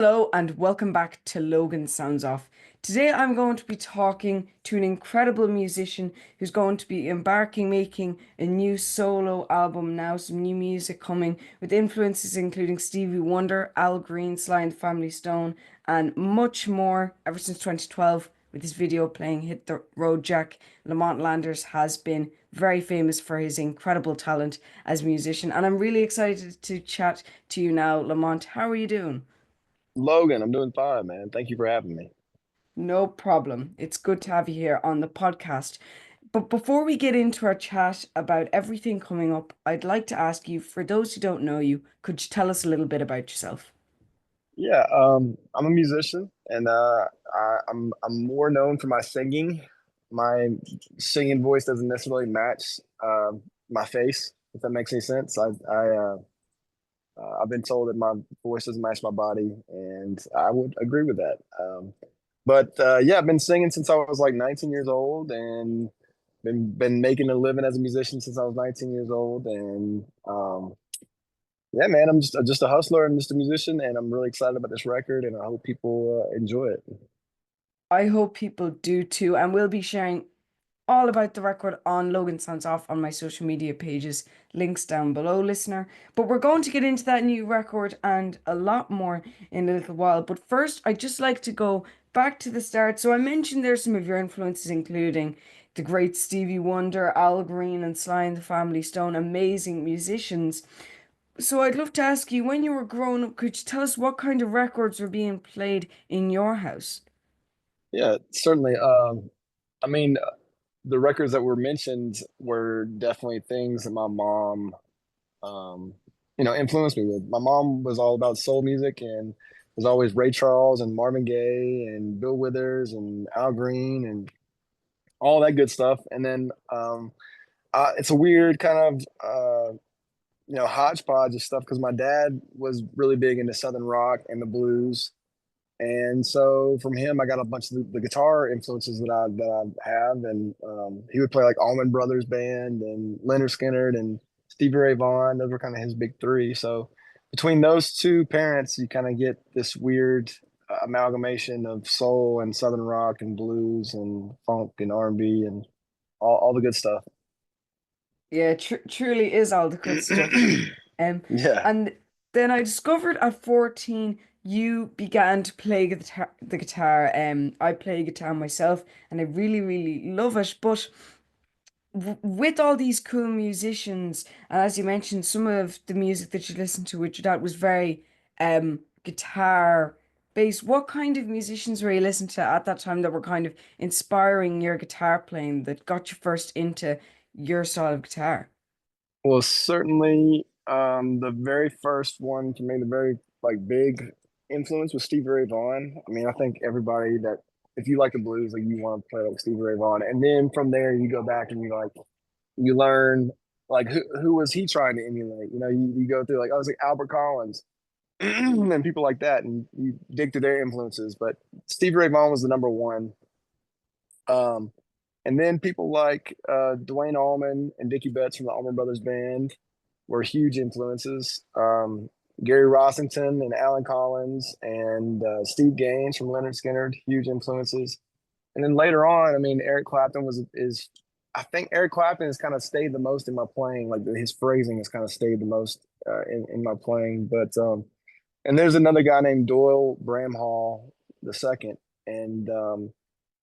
Hello and welcome back to Logan Sounds Off. Today I'm going to be talking to an incredible musician who's going to be making a new solo album now, some new music coming with influences including Stevie Wonder, Al Green, Sly and the Family Stone, and much more ever since 2012 with his video playing Hit the Road Jack. Lamont Landers has been very famous for his incredible talent as a musician, and I'm really excited to chat to you now, Lamont. How are you doing? Logan, I'm doing fine, man. Thank you for having me. No problem. It's good to have you here on the podcast. But before we get into our chat about everything coming up, I'd like to ask you, for those who don't know you, could you tell us a little bit about yourself? Yeah, I'm a musician, and I'm more known for my singing. My singing voice doesn't necessarily match my face, if that makes any sense. I've been told that my voice doesn't match my body, and I would agree with that. But yeah, I've been singing since I was like 19 years old, and been making a living as a musician since I was 19 years old, and yeah, man, I'm just a hustler and just a musician, and I'm really excited about this record, and I hope people enjoy it. I hope people do too, and we'll be sharing all about the record on Logan Sounds Off on my social media pages, links down below, listener. But we're going to get into that new record and a lot more in a little while. But first, I'd just like to go back to the start. So I mentioned there's some of your influences, including the great Stevie Wonder, Al Green, and Sly and the Family Stone, amazing musicians. So I'd love to ask you, when you were growing up, could you tell us what kind of records were being played in your house? Yeah, certainly. I mean, the records that were mentioned were definitely things that my mom, um, influenced me with. My mom was all about soul music and was always Ray Charles and Marvin Gaye and Bill Withers and Al Green and all that good stuff. And then it's a weird kind of hodgepodge of stuff because my dad was really big into Southern rock and the blues. And so from him, I got a bunch of the guitar influences that I have, and he would play like Allman Brothers Band and Leonard Skinner and Stevie Ray Vaughan. Those were kind of his big three. So between those two parents, you kind of get this weird amalgamation of soul and southern rock and blues and funk and R&B and all the good stuff. Yeah, truly is all the good stuff. Um, Yeah. and then I discovered at 14 you began to play the guitar. I play guitar myself and I really, really love it. But with all these cool musicians, and as you mentioned, some of the music that you listened to with your dad was very guitar based. What kind of musicians were you listening to at that time that were kind of inspiring your guitar playing that got you first into your style of guitar? Well, certainly, the very first one to me, the very like big influence was Stevie Ray Vaughan. I mean, I think everybody that if you like the blues, like you want to play like Stevie Ray Vaughan, and then from there you go back and you learn like who was he trying to emulate? You go through like I was like Albert Collins and people like that, and you dig through their influences. But Stevie Ray Vaughan was the number one. Um, and then people like Dwayne Allman and Dickie Betts from the Allman Brothers Band were huge influences. Gary Rossington and Alan Collins and Steve Gaines from Leonard Skinner, huge influences. And then later on, I mean, Eric Clapton was is I think Eric Clapton has kind of stayed the most in my playing. Like his phrasing has kind of stayed the most in my playing. But and there's another guy named Doyle Bramhall the second, and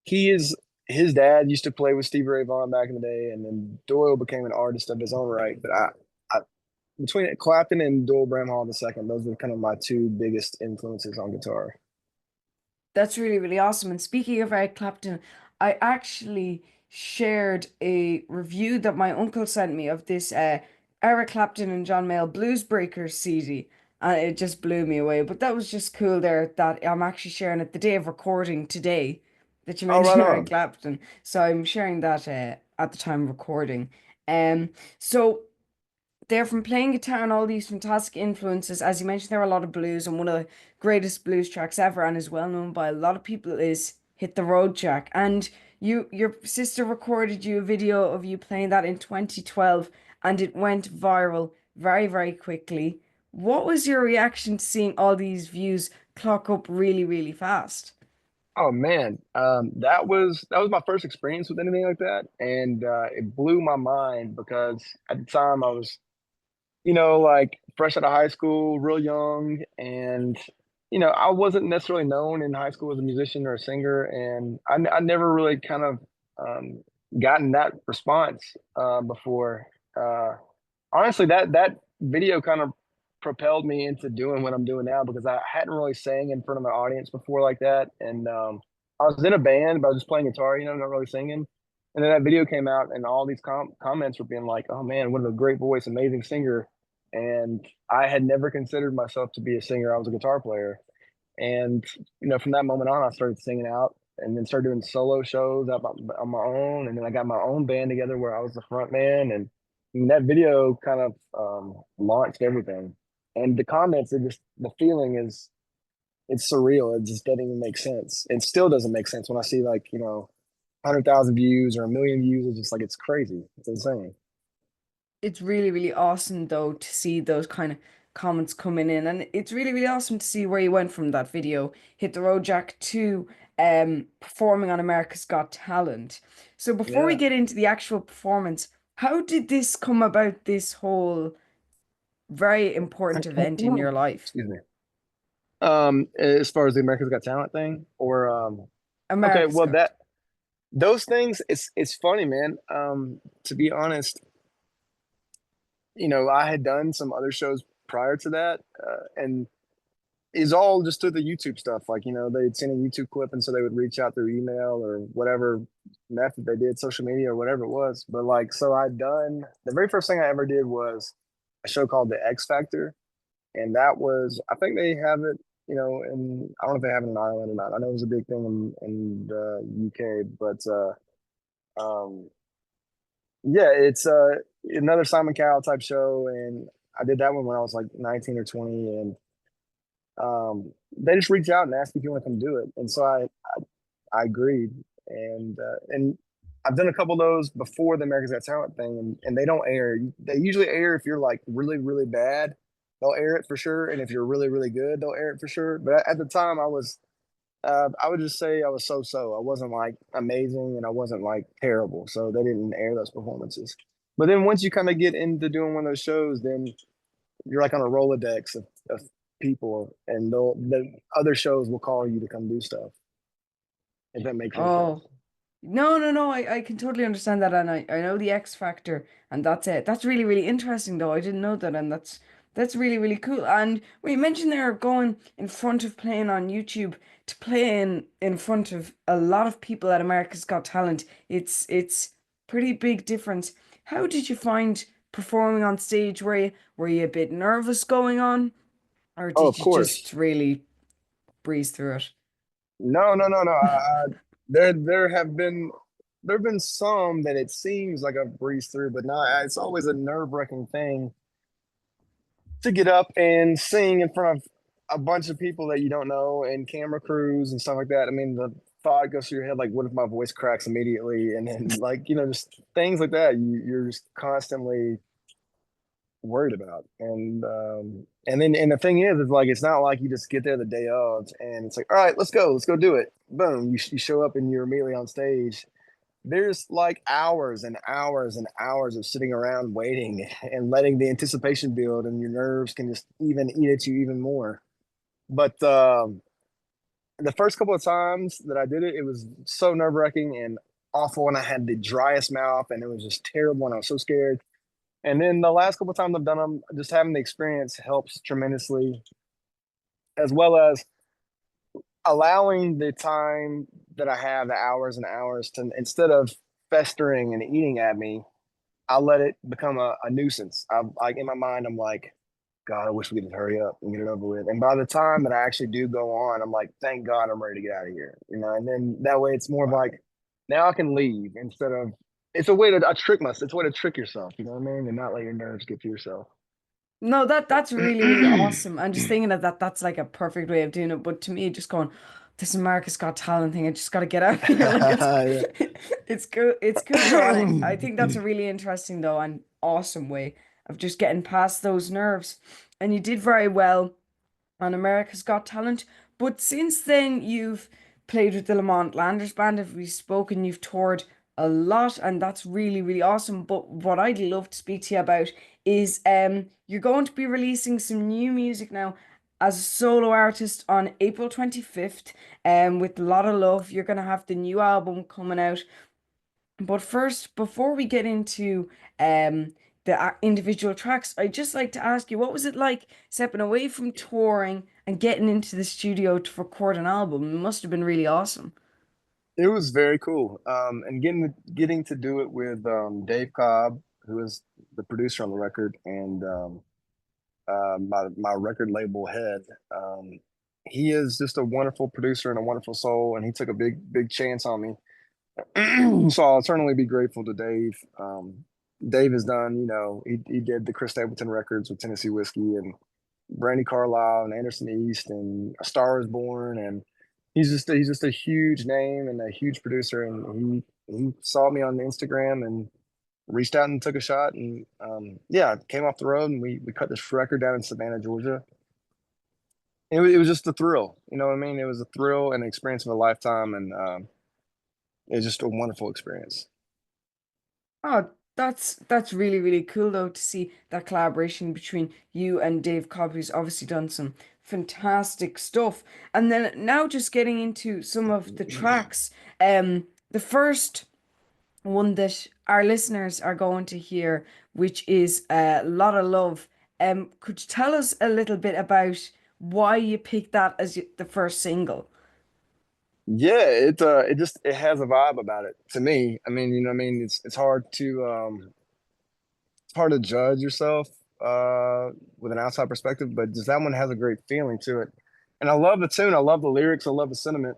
he is his dad used to play with Stevie Ray Vaughan back in the day, and then Doyle became an artist of his own right. But I between Clapton and Doyle Bramhall the second, those are kind of my two biggest influences on guitar. That's really, really awesome. And speaking of Eric Clapton, I actually shared a review that my uncle sent me of this Eric Clapton and John Mayall Blues Breakers CD. And it just blew me away. But that was just cool there that I'm actually sharing it the day of recording today that you Oh, right mentioned Eric on. Clapton. So I'm sharing that at the time of recording. So they're from playing guitar and all these fantastic influences. As you mentioned, there are a lot of blues, and one of the greatest blues tracks ever, and is well known by a lot of people, is "Hit the Road Jack." And your sister recorded you a video of you playing that in 2012, and it went viral very, very quickly. What was your reaction to seeing all these views clock up really, really fast. Oh man, that was my first experience with anything like that, and it blew my mind because at the time I was, like fresh out of high school, real young, and I wasn't necessarily known in high school as a musician or a singer, and I never really kind of um, gotten that response before. Uh, Honestly, that video kind of propelled me into doing what I'm doing now because I hadn't really sang in front of an audience before like that, and I was in a band, but I was just playing guitar, not really singing. And then that video came out, and all these comments were being like, "Oh man, what a great voice, amazing singer." And I had never considered myself to be a singer. I was a guitar player. And, from that moment on, I started singing out and then started doing solo shows out on my own. And then I got my own band together where I was the front man. And that video kind of launched everything. And the comments, the feeling is, it's surreal. It just doesn't even make sense. It still doesn't make sense when I see like, 100,000 views or a million views. It's just like, it's crazy. It's insane. It's really, really awesome though to see those kind of comments coming in. And it's really, really awesome to see where you went from that video, Hit the Road Jack, to performing on America's Got Talent. So before we Yeah. get into the actual performance, how did this come about, this whole very important event in your life? Excuse me. As far as the America's Got Talent thing, or okay, America's well Got. those things, it's funny, man. To be honest, I had done some other shows prior to that, and it's all just through the YouTube stuff. Like, they'd seen a YouTube clip, and so they would reach out through email or whatever method they did, social media or whatever it was. But like, so I'd done the very first thing I ever did was a show called The X Factor, and that was, I think they have it, and I don't know if they have it in Ireland or not. I know it was a big thing in the UK, but yeah, it's another Simon Cowell type show, and I did that one when I was like 19 or 20, and they just reached out and asked if you want to come do it, and so I agreed, and I've done a couple of those before the America's Got Talent thing, and they don't air. They usually air if you're like really really bad, they'll air it for sure, and if you're really really good, they'll air it for sure. But at the time, I would just say I was so. I wasn't like amazing, and I wasn't like terrible, so they didn't air those performances. But then once you kind of get into doing one of those shows, then you're like on a Rolodex of people, and the other shows will call you to come do stuff. If that makes any sense. Oh, no, no, no. I can totally understand that, and I know the X Factor, and that's it. That's really, really interesting, though. I didn't know that, and that's really, really cool. And when you mentioned there going in front of playing on YouTube to playing in front of a lot of people at America's Got Talent, it's pretty big difference. How did you find performing on stage? Were you a bit nervous going on, or Oh, did of you course. just really breeze through it? No, no, no, no. There have been some that it seems like I've breezed through, but no, it's always a nerve-wracking thing to get up and sing in front of a bunch of people that you don't know and camera crews and stuff like that. I mean, the thought goes through your head like, what if my voice cracks immediately? And then like, just things like that. You're just constantly worried about. And the thing is like it's not like you just get there the day of and it's like, all right, let's go do it. Boom, you show up and you're immediately on stage. There's like hours and hours and hours of sitting around waiting and letting the anticipation build, and your nerves can just even eat at you even more. But the first couple of times that I did it, it was so nerve-wracking and awful, and I had the driest mouth, and it was just terrible, and I was so scared. And then the last couple of times I've done them, just having the experience helps tremendously, as well as allowing the time that I have, the hours and hours, to instead of festering and eating at me, I let it become a nuisance. I'm like in my mind, I'm like, God, I wish we could just hurry up and get it over with. And by the time that I actually do go on, I'm like, thank God I'm ready to get out of here. And then that way it's more of like, now I can leave instead of, it's a way to I trick myself. It's a way to trick yourself, you know what I mean? And not let your nerves get to yourself. No, that's really, really awesome. And just thinking of that, that's like a perfect way of doing it. But to me, just going, this America's Got Talent thing, I just got to get out of here. Like Yeah. it's cool. It's cool though. And I think that's a really interesting though and awesome way of just getting past those nerves. And you did very well on America's Got Talent. But since then, you've played with the Lamont Landers band. If we've spoken, you've toured a lot, and that's really, really awesome. But what I'd love to speak to you about is you're going to be releasing some new music now as a solo artist on April 25th, with a lot of love. You're gonna have the new album coming out. But first, before we get into the individual tracks, I'd just like to ask you, what was it like stepping away from touring and getting into the studio to record an album? It must have been really awesome. It was very cool. And getting to do it with Dave Cobb, who is the producer on the record, and my record label head. He is just a wonderful producer and a wonderful soul, and he took a big chance on me. So I'll eternally be grateful to Dave. Dave has done, he did the Chris Stapleton records with Tennessee Whiskey and Brandy Carlisle and Anderson East and A Star Is Born, and he's just a huge name and a huge producer. And he saw me on Instagram and reached out and took a shot, and yeah, came off the road, and we cut this record down in Savannah, Georgia. It was just a thrill, you know what I mean? It was a thrill and an experience of a lifetime, and it was just a wonderful experience. Oh, that's really, really cool though to see that collaboration between you and Dave Cobb, who's obviously done some fantastic stuff. And then now just getting into some of the tracks. The first one that our listeners are going to hear, which is a lot of love. Could you tell us a little bit about why you picked that as the first single? Yeah, it has a vibe about it to me. I mean, you know what I mean? It's hard to judge yourself with an outside perspective, but just that one has a great feeling to it. And I love the tune, I love the lyrics, I love the sentiment.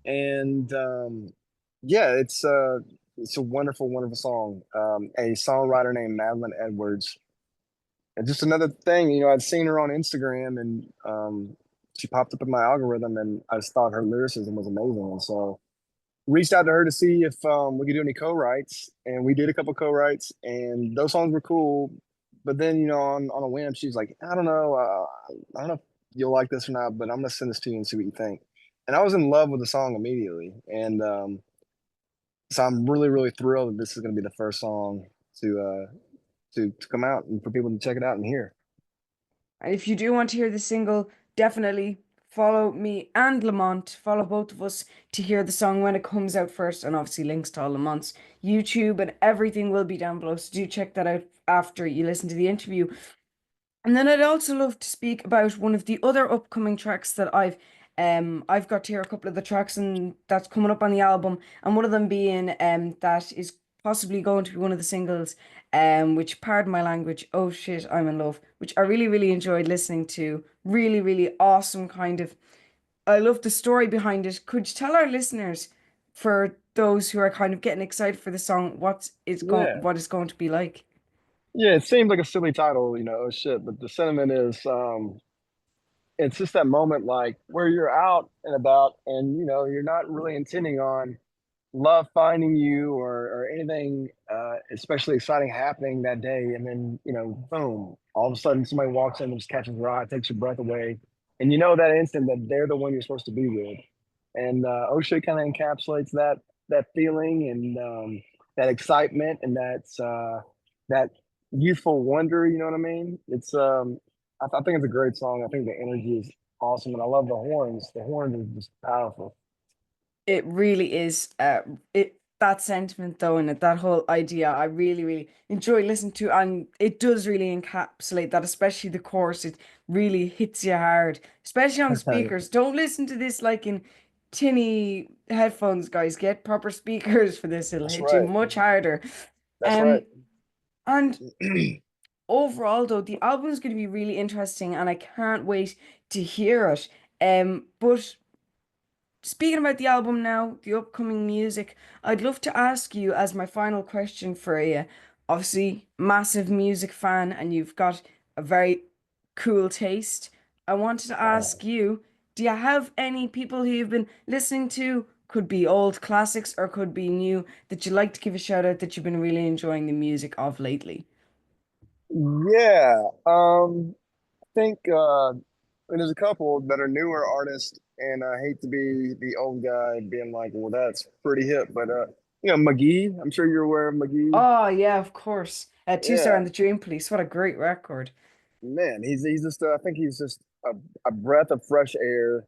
And yeah, it's a wonderful, wonderful song. A songwriter named Madeline Edwards. And just another thing, I'd seen her on Instagram, and she popped up in my algorithm, and I just thought her lyricism was amazing. And so reached out to her to see if we could do any co-writes, and we did a couple co-writes, and those songs were cool. But then, on a whim, she's like, I don't know if you'll like this or not, but I'm gonna send this to you and see what you think. And I was in love with the song immediately, and so I'm really, really thrilled that this is gonna be the first song to come out and for people to check it out and hear. And if you do want to hear the single, definitely follow me and Lamont. Follow both of us to hear the song when it comes out first. And obviously, links to all Lamont's YouTube and everything will be down below. So do check that out after you listen to the interview. And then I'd also love to speak about one of the other upcoming tracks that I've got to hear a couple of the tracks and that's coming up on the album, and one of them being that is possibly going to be one of the singles, which, pardon my language, oh shit, I'm in love, which I really, really enjoyed listening to. Really, really awesome kind of, I love the story behind it. Could you tell our listeners, for those who are kind of getting excited for the song, Yeah. what it's going to be like? Yeah, it seems like a silly title, oh shit, but the sentiment is it's just that moment like where you're out and about, and you're not really intending on love finding you or anything especially exciting happening that day, and then boom, all of a sudden somebody walks in and just catches your eye, takes your breath away, and that instant that they're the one you're supposed to be with. And Osha kind of encapsulates that feeling, and that excitement, and that youthful wonder, you know what I mean? I think it's a great song. I think the energy is awesome, and I love the horns are just powerful. It really is it that sentiment though, and that whole idea I really, really enjoy listening to, and it does really encapsulate that, especially the chorus. It really hits you hard, especially on speakers. Don't listen to this like in tinny headphones, guys. Get proper speakers for this. It'll That's hit you right. much harder. That's right. Um and overall though, the album is going to be really interesting and I can't wait to hear it. But speaking about the album now, the upcoming music, I'd love to ask you as my final question for you. Obviously, massive music fan, and you've got a very cool taste. I wanted to ask you, do you have any people who you've been listening to? Could be old classics or could be new that you'd like to give a shout out that you've been really enjoying the music of lately? Yeah. I think there's a couple that are newer artists. and I hate to be the old guy being like, well, that's pretty hip, but McGee. I'm sure you're aware of McGee. Oh yeah, of course. Two Star Yeah, and the Dream Police. What a great record. man, he's just I think he's just a breath of fresh air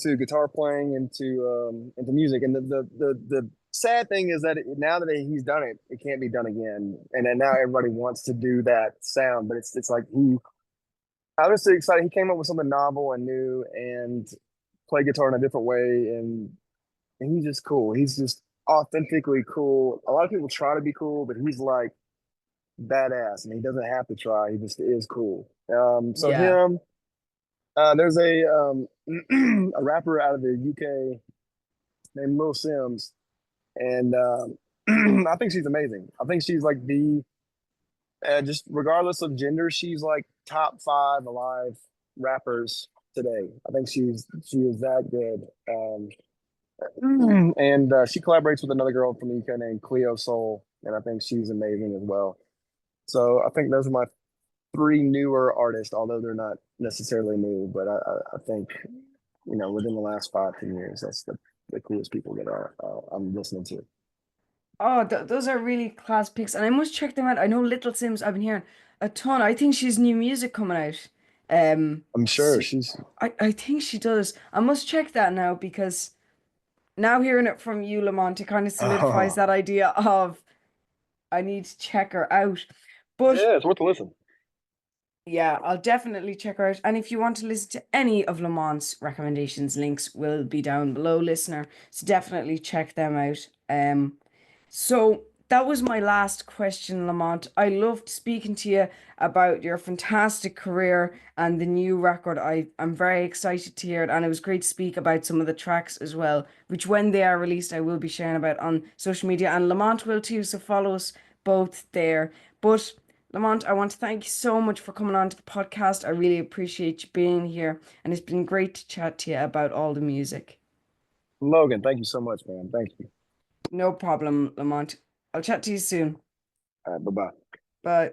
to guitar playing into music. And the sad thing is that now that he's done it, it can't be done again. And then now everybody wants to do that sound, but it's like I was so excited. He came up with something novel and new and play guitar in a different way, and he's just cool. He's just authentically cool. A lot of people try to be cool, but he's like badass, and he doesn't have to try. He just is cool. So Yeah. him. There's a rapper out of the UK named Lil Sims, and I think she's amazing. I think she's like the just regardless of gender, she's like top five alive rappers today. I think she is that good. And she collaborates with another girl from the UK named Cleo Soul, and I think she's amazing as well. So I think those are my three newer artists, although they're not necessarily new, but I think within the last 5, 10 years, that's the coolest people that I'm listening to. Oh, th those are really class picks, and I must check them out. I know Little Sims. I've been hearing a ton. I think she's new music coming out. I'm sure So she's I think she does. I must check that now because now hearing it from you, Lamont, it kind of solidifies oh that idea of I need to check her out. But yeah, it's worth a listen. yeah, I'll definitely check her out. And if you want to listen to any of Lamont's recommendations, links will be down below, listener. So definitely check them out. So that was my last question, Lamont. I loved speaking to you about your fantastic career and the new record. I'm very excited to hear it, and it was great to speak about some of the tracks as well, which when they are released, I will be sharing about on social media, and Lamont will too. So follow us both there. But Lamont, I want to thank you so much for coming on to the podcast. I really appreciate you being here, and it's been great to chat to you about all the music. Logan, thank you so much, man. Thank you. No problem, Lamont. I'll chat to you soon. All right, bye bye. Bye.